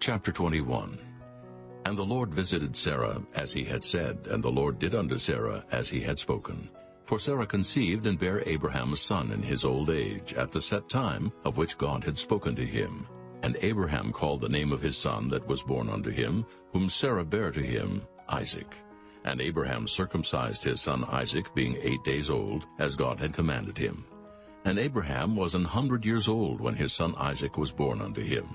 Chapter 21. And the Lord visited Sarah as he had said, and the Lord did unto Sarah as he had spoken. For Sarah conceived and bare Abraham a son in his old age, at the set time of which God had spoken to him. And Abraham called the name of his son that was born unto him, whom Sarah bare to him, Isaac. And Abraham circumcised his son Isaac, being 8 days old, as God had commanded him. And Abraham was 100 years old when his son Isaac was born unto him.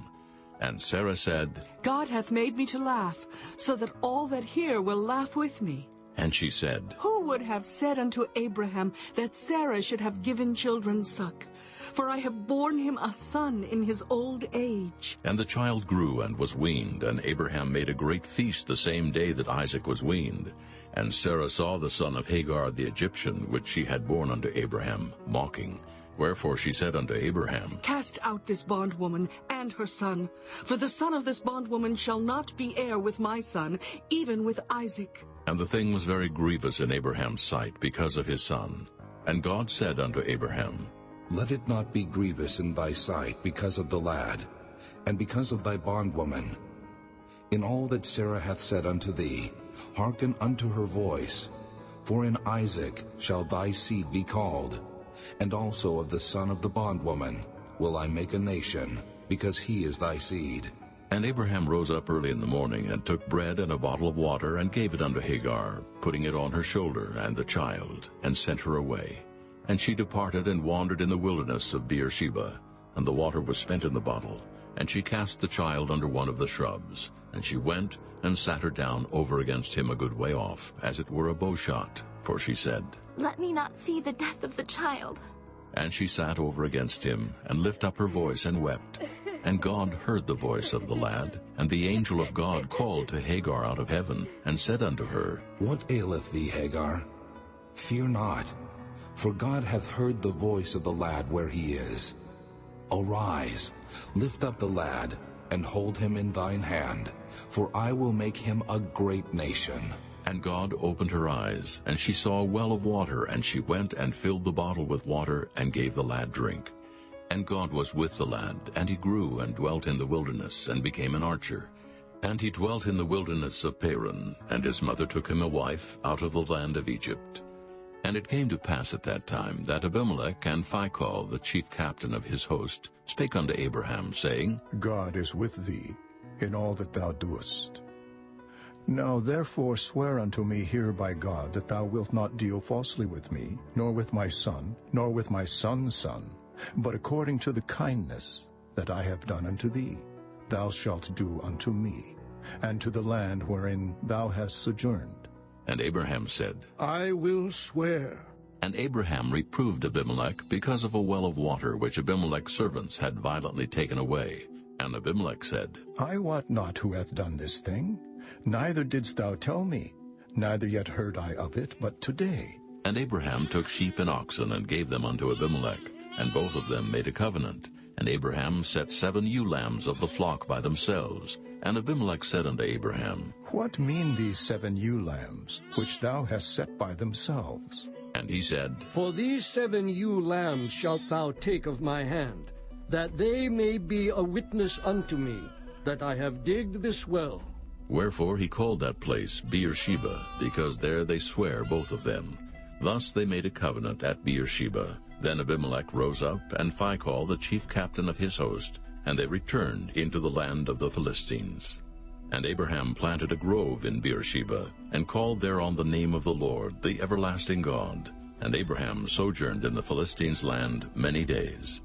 And Sarah said, God hath made me to laugh, so that all that hear will laugh with me. And she said, Who would have said unto Abraham that Sarah should have given children suck? For I have borne him a son in his old age. And the child grew and was weaned, and Abraham made a great feast the same day that Isaac was weaned. And Sarah saw the son of Hagar the Egyptian, which she had borne unto Abraham, mocking. Wherefore she said unto Abraham, Cast out this bondwoman and her son, for the son of this bondwoman shall not be heir with my son, even with Isaac. And the thing was very grievous in Abraham's sight because of his son. And God said unto Abraham, Let it not be grievous in thy sight because of the lad, and because of thy bondwoman. In all that Sarah hath said unto thee, hearken unto her voice. For in Isaac shall thy seed be called, and also of the son of the bondwoman will I make a nation, because he is thy seed. And Abraham rose up early in the morning, and took bread and a bottle of water, and gave it unto Hagar, putting it on her shoulder and the child, and sent her away. And she departed and wandered in the wilderness of Beersheba, and the water was spent in the bottle. And she cast the child under one of the shrubs. And she went and sat her down over against him a good way off, as it were a bowshot. For she said, Let me not see the death of the child. And she sat over against him, and lifted up her voice, and wept. And God heard the voice of the lad. And the angel of God called to Hagar out of heaven, and said unto her, What aileth thee, Hagar? Fear not, for God hath heard the voice of the lad where he is. Arise, lift up the lad, and hold him in thine hand, for I will make him a great nation. And God opened her eyes, and she saw a well of water, and she went and filled the bottle with water, and gave the lad drink. And God was with the lad, and he grew and dwelt in the wilderness, and became an archer. And he dwelt in the wilderness of Paran, and his mother took him a wife out of the land of Egypt. And it came to pass at that time that Abimelech and Phicol, the chief captain of his host, spake unto Abraham, saying, God is with thee in all that thou doest. Now therefore swear unto me here by God that thou wilt not deal falsely with me, nor with my son, nor with my son's son, but according to the kindness that I have done unto thee, thou shalt do unto me, and to the land wherein thou hast sojourned. And Abraham said, I will swear. And Abraham reproved Abimelech because of a well of water which Abimelech's servants had violently taken away. And Abimelech said, I wot not who hath done this thing, neither didst thou tell me, neither yet heard I of it, but today. And Abraham took sheep and oxen, and gave them unto Abimelech, and both of them made a covenant. And Abraham set 7 ewe lambs of the flock by themselves. And Abimelech said unto Abraham, What mean these 7 ewe lambs, which thou hast set by themselves? And he said, For these 7 ewe lambs shalt thou take of my hand, that they may be a witness unto me, that I have digged this well. Wherefore he called that place Beersheba, because there they sware both of them. Thus they made a covenant at Beersheba. Then Abimelech rose up, and Phicol the chief captain of his host, and they returned into the land of the Philistines. And Abraham planted a grove in Beersheba, and called thereon the name of the Lord, the everlasting God. And Abraham sojourned in the Philistines' land many days.